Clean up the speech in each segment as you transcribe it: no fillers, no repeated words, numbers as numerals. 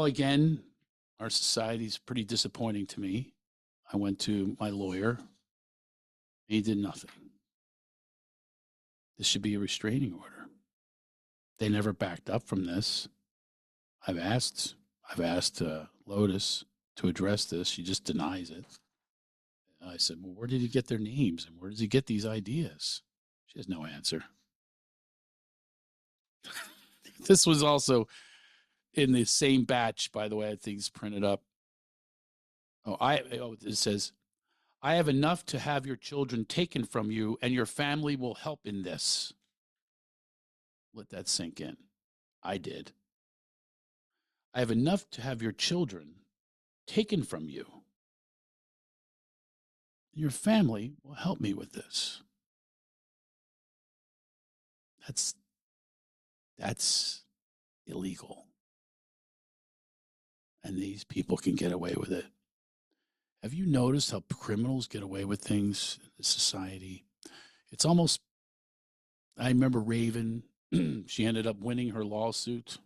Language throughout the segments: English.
again, our society is pretty disappointing to me. I went to my lawyer. He did nothing. This should be a restraining order. They never backed up from this. I've asked Lotus to address this. She just denies it. I said, well, where did he get their names and where does he get these ideas? She has no answer. This was also in the same batch, by the way, I think it's printed up. It says, I have enough to have your children taken from you and your family will help in this. Let that sink in. I did. I have enough to have your children taken from you. Your family will help me with this. That's illegal. And these people can get away with it. Have you noticed how criminals get away with things in society? It's almost, I remember Raven, she ended up winning her lawsuit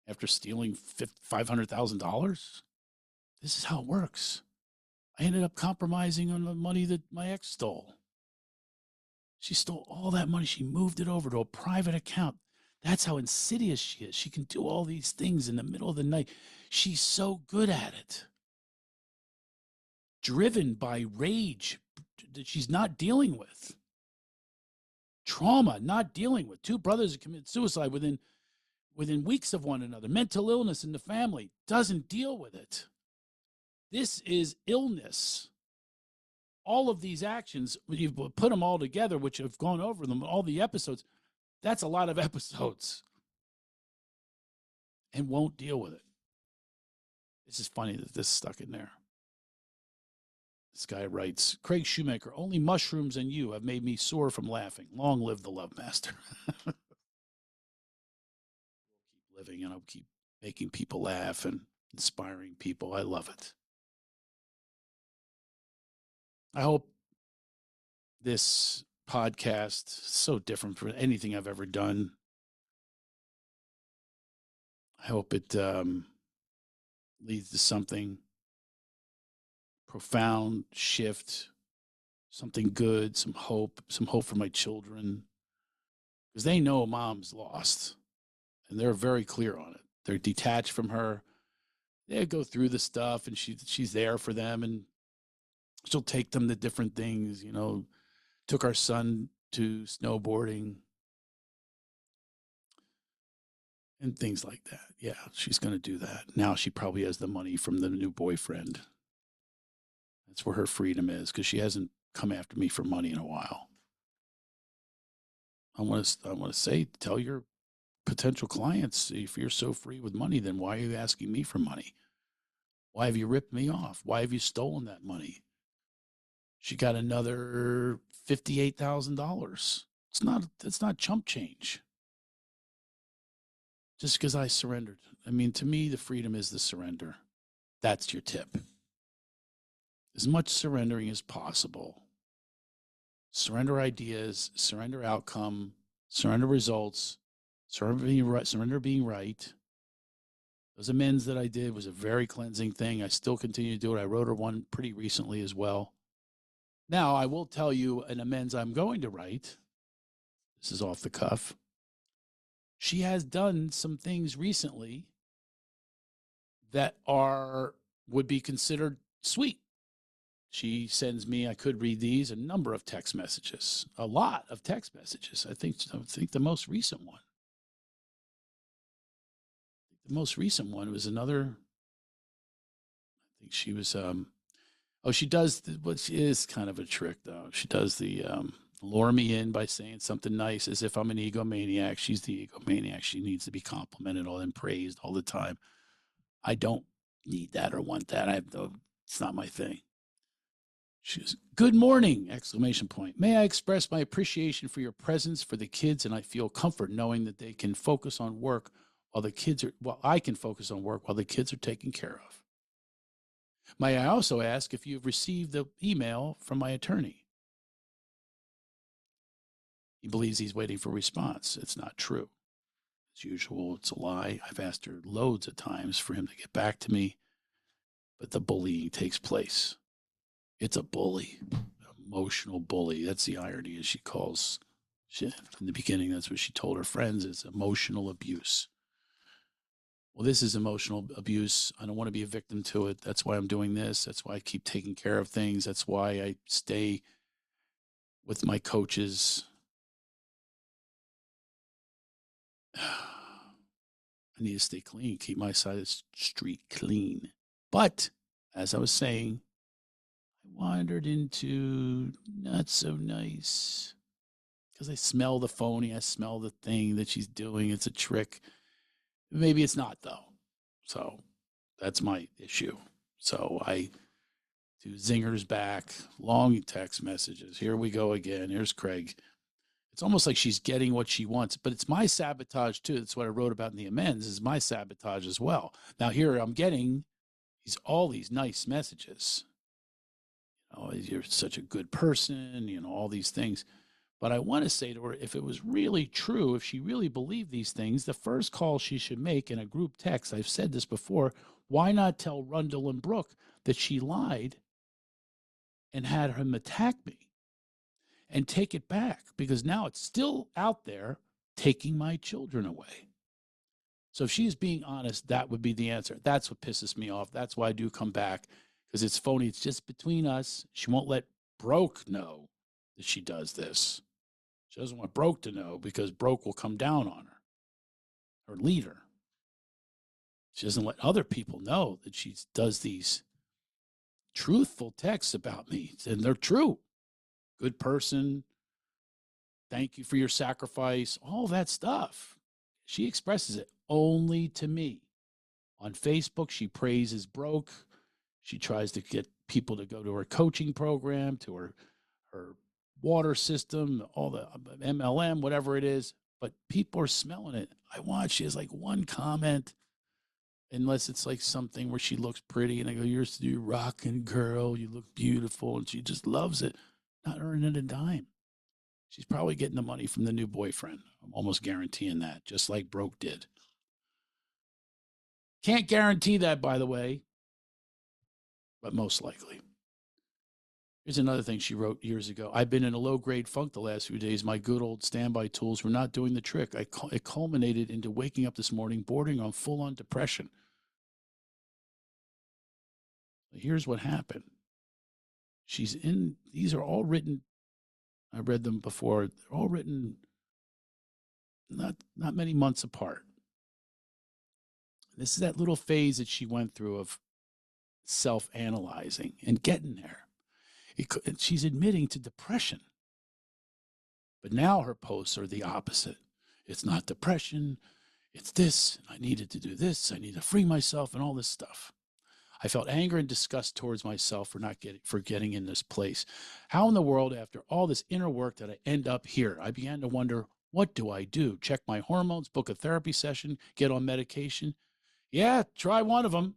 after stealing $500,000. This is how it works. I ended up compromising on the money that my ex stole. She stole all that money. She moved it over to a private account. That's how insidious she is. She can do all these things in the middle of the night. She's so good at it. Driven by rage that she's not dealing with. Trauma, not dealing with. Two brothers that committed suicide within weeks of one another. Mental illness in the family. Doesn't deal with it. This is illness. All of these actions, when you put them all together, which I've gone over them, all the episodes, that's a lot of episodes. And won't deal with it. This is funny that this stuck in there. This guy writes, Craig Shoemaker, only mushrooms and you have made me sore from laughing. Long live the love master. We'll keep living and I'll keep making people laugh and inspiring people. I love it. I hope this podcast is so different from anything I've ever done. I hope it leads to something profound shift, something good, some hope for my children. Because they know mom's lost. And they're very clear on it. They're detached from her. They go through the stuff and she's there for them and she'll take them to different things, took our son to snowboarding and things like that. Yeah, she's going to do that. Now she probably has the money from the new boyfriend. That's where her freedom is because she hasn't come after me for money in a while. I want to say, tell your potential clients, if you're so free with money, then why are you asking me for money? Why have you ripped me off? Why have you stolen that money? She got another $58,000. It's not chump change. Just because I surrendered. I mean, to me, the freedom is the surrender. That's your tip. As much surrendering as possible. Surrender ideas, surrender outcome, surrender results, surrender being right. Those amends that I did was a very cleansing thing. I still continue to do it. I wrote her one pretty recently as well. Now, I will tell you an amends I'm going to write. This is off the cuff. She has done some things recently that would be considered sweet. She sends me, I could read these, a number of text messages, a lot of text messages. I think the most recent one. The most recent one was another, I think she was, she does, what is kind of a trick though. She does the lure me in by saying something nice as if I'm an egomaniac. She's the egomaniac. She needs to be complimented and praised all the time. I don't need that or want that. It's not my thing. She goes, good morning, exclamation point. May I express my appreciation for your presence for the kids, and I feel comfort knowing that they can focus on work while I can focus on work while the kids are taken care of. May I also ask if you've received the email from my attorney? He believes he's waiting for a response. It's not true. As usual, it's a lie. I've asked her loads of times for him to get back to me, but the bullying takes place. It's a bully, emotional bully. That's the irony, as she calls. In the beginning, that's what she told her friends, is emotional abuse. Well, this is emotional abuse. I don't want to be a victim to it. That's why I'm doing this. That's why I keep taking care of things. That's why I stay with my coaches. I need to stay clean, keep my side of the street clean. But as I was saying, I wandered into not so nice because I smell the phony. I smell the thing that she's doing. It's a trick. Maybe it's not, though. So that's my issue. So I do zingers back, long text messages. Here we go again. Here's Craig. It's almost like she's getting what she wants, but it's my sabotage too. That's what I wrote about in the amends, is my sabotage as well. Now here I'm getting all these nice messages. You know, you're such a good person, you know, all these things. But I want to say to her, if it was really true, if she really believed these things, the first call she should make in a group text, I've said this before, why not tell Rundle and Brooke that she lied and had him attack me and take it back? Because now it's still out there taking my children away. So if she's being honest, that would be the answer. That's what pisses me off. That's why I do come back, because it's phony. It's just between us. She won't let Broke know that she does this. She doesn't want Broke to know, because Broke will come down on her leader. She doesn't let other people know that she does these truthful texts about me, and they're true. Good person. Thank you for your sacrifice. All that stuff. She expresses it only to me. On Facebook, she praises Broke. She tries to get people to go to her coaching program, to her water system, all the MLM, whatever it is. But people are smelling it. I watch. She has like one comment, unless it's like something where she looks pretty, and I go, "You're rocking, girl. You look beautiful," and she just loves it. Not earning a dime. She's probably getting the money from the new boyfriend. I'm almost guaranteeing that, just like Broke did. Can't guarantee that, by the way, but most likely. Here's another thing she wrote years ago. I've been in a low-grade funk the last few days. My good old standby tools were not doing the trick. It culminated into waking up this morning, bordering on full-on depression. Here's what happened. These are all written, I read them before, they're all written not many months apart. This is that little phase that she went through of self-analyzing and getting there. She's admitting to depression. But now her posts are the opposite. It's not depression. It's this. I needed to do this. I need to free myself and all this stuff. I felt anger and disgust towards myself for getting in this place. How in the world, after all this inner work, did I end up here? I began to wonder, what do I do? Check my hormones, book a therapy session, get on medication? Yeah, try one of them.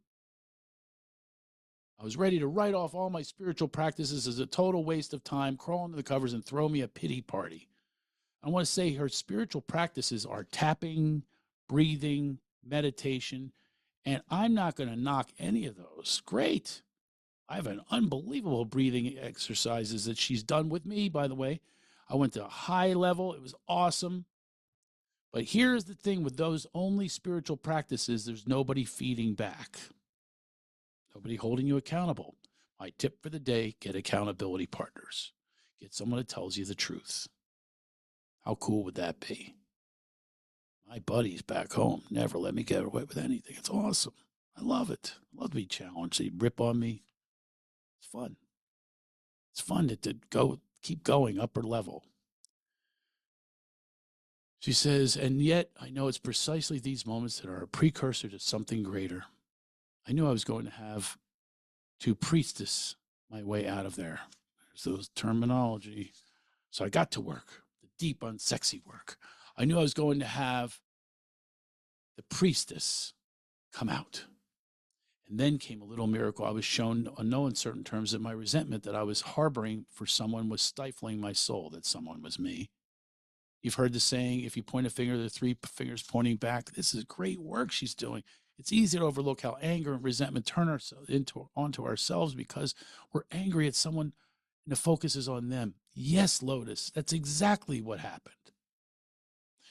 I was ready to write off all my spiritual practices as a total waste of time, crawl under the covers, and throw me a pity party. I want to say her spiritual practices are tapping, breathing, meditation, and I'm not going to knock any of those. Great. I have an unbelievable breathing exercises that she's done with me, by the way. I went to a high level. It was awesome. But here's the thing with those only spiritual practices, there's nobody feeding back. Nobody holding you accountable. My tip for the day, get accountability partners. Get someone that tells you the truth. How cool would that be? My buddies back home never let me get away with anything. It's awesome. I love it. I love to be challenged. They rip on me. It's fun. It's fun to keep going, upper level. She says, and yet I know it's precisely these moments that are a precursor to something greater. I knew I was going to have to priestess my way out of there. There's those terminology. So I got to work, the deep, unsexy work. I knew I was going to have the priestess come out. And then came a little miracle. I was shown on no uncertain terms that my resentment that I was harboring for someone was stifling my soul, that someone was me. You've heard the saying, if you point a finger, there are three fingers pointing back. This is great work she's doing. It's easy to overlook how anger and resentment turn ourselves onto ourselves because we're angry at someone and the focus is on them. Yes, Lotus, that's exactly what happened.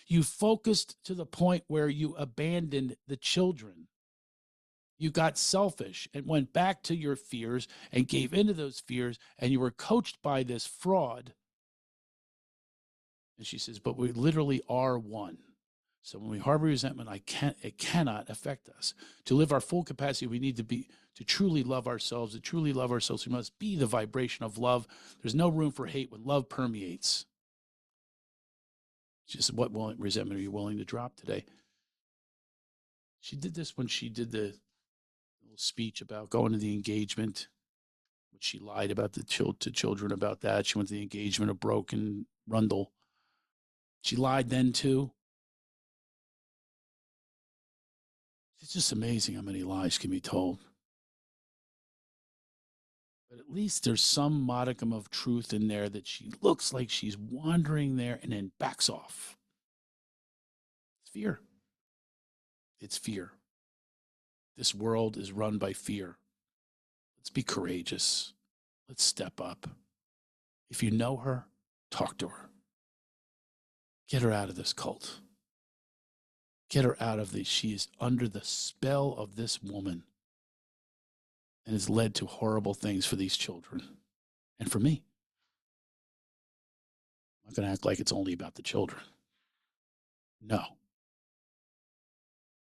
You focused to the point where you abandoned the children. You got selfish and went back to your fears and gave into those fears, and you were coached by this fraud. And she says, but we literally are one. So when we harbor resentment, it cannot affect us. To live our full capacity, we need to truly love ourselves. To truly love ourselves, we must be the vibration of love. There's no room for hate when love permeates. She said, what resentment are you willing to drop today? She did this when she did the little speech about going to the engagement, which she lied about to children about that. She went to the engagement of Broken Rundle. She lied then too. It's just amazing how many lies can be told. But at least there's some modicum of truth in there that she looks like she's wandering there and then backs off. It's fear. It's fear. This world is run by fear. Let's be courageous. Let's step up. If you know her, talk to her. Get her out of this cult. Get her out of this. She is under the spell of this woman and has led to horrible things for these children and for me. I'm not going to act like it's only about the children. No.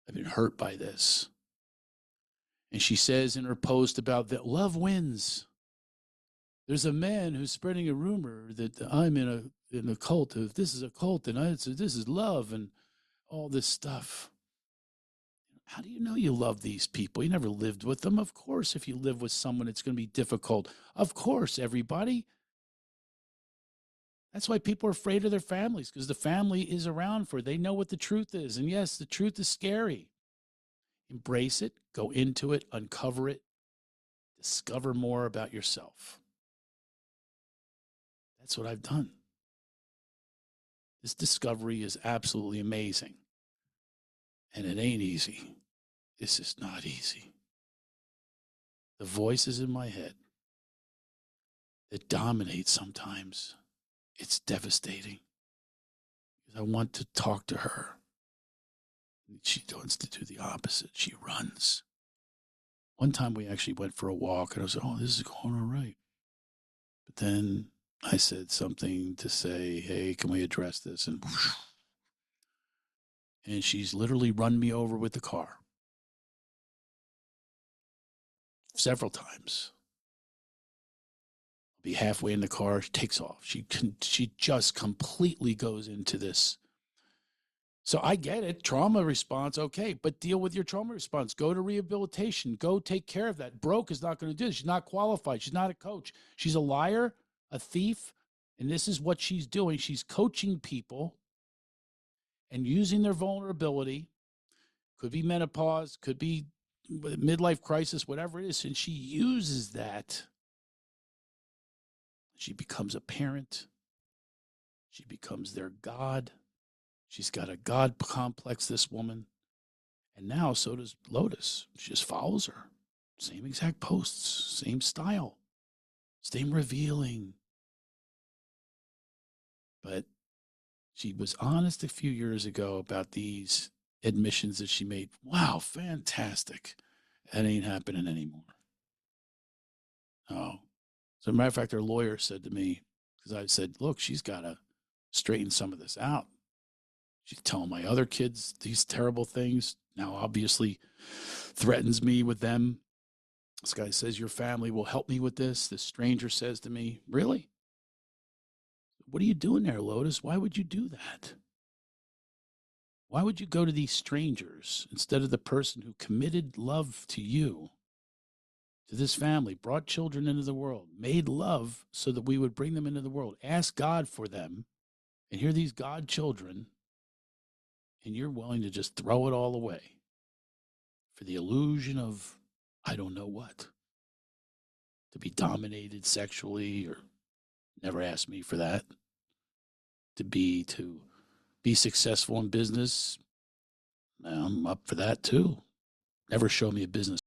I've been hurt by this. And she says in her post about that love wins. There's a man who's spreading a rumor that I'm in a cult. If this is a cult, and this is love and all this stuff. How do you know you love these people? You never lived with them. Of course, if you live with someone, it's going to be difficult. Of course, everybody. That's why people are afraid of their families, because the family is around for it. They know what the truth is. And yes, the truth is scary. Embrace it, go into it, uncover it, discover more about yourself. That's what I've done. This discovery is absolutely amazing. And it ain't easy. This is not easy. The voices in my head that dominate sometimes, it's devastating. Because I want to talk to her. She wants to do the opposite. She runs. One time we actually went for a walk, and I was like, oh, this is going all right. But then I said something to say, hey, can we address this? And whoosh, and she's literally run me over with the car several times. I'll be halfway in the car, she takes off. She just completely goes into this. So I get it, trauma response, okay, but deal with your trauma response. Go to rehabilitation. Go take care of that. Broke is not going to do this. She's not qualified. She's not a coach. She's a liar, a thief, and this is what she's doing. She's coaching people and using their vulnerability. Could be menopause, could be midlife crisis, whatever it is, and she uses that. She becomes a parent. She becomes their God. She's got a God complex, this woman. And now so does Lotus. She just follows her. Same exact posts, same style, same revealing. But she was honest a few years ago about these admissions that she made. Wow, fantastic. That ain't happening anymore. Oh. So, as a matter of fact, her lawyer said to me, because I said, look, she's got to straighten some of this out. She's telling my other kids these terrible things. Now, obviously, threatens me with them. This guy says, your family will help me with this. This stranger says to me, really? What are you doing there, Lotus? Why would you do that? Why would you go to these strangers instead of the person who committed love to you, to this family, brought children into the world, made love so that we would bring them into the world, ask God for them, and here these God children, and you're willing to just throw it all away for the illusion of, I don't know what, to be dominated sexually, or never asked me for that, to be successful in business, I'm up for that too. Never show me a business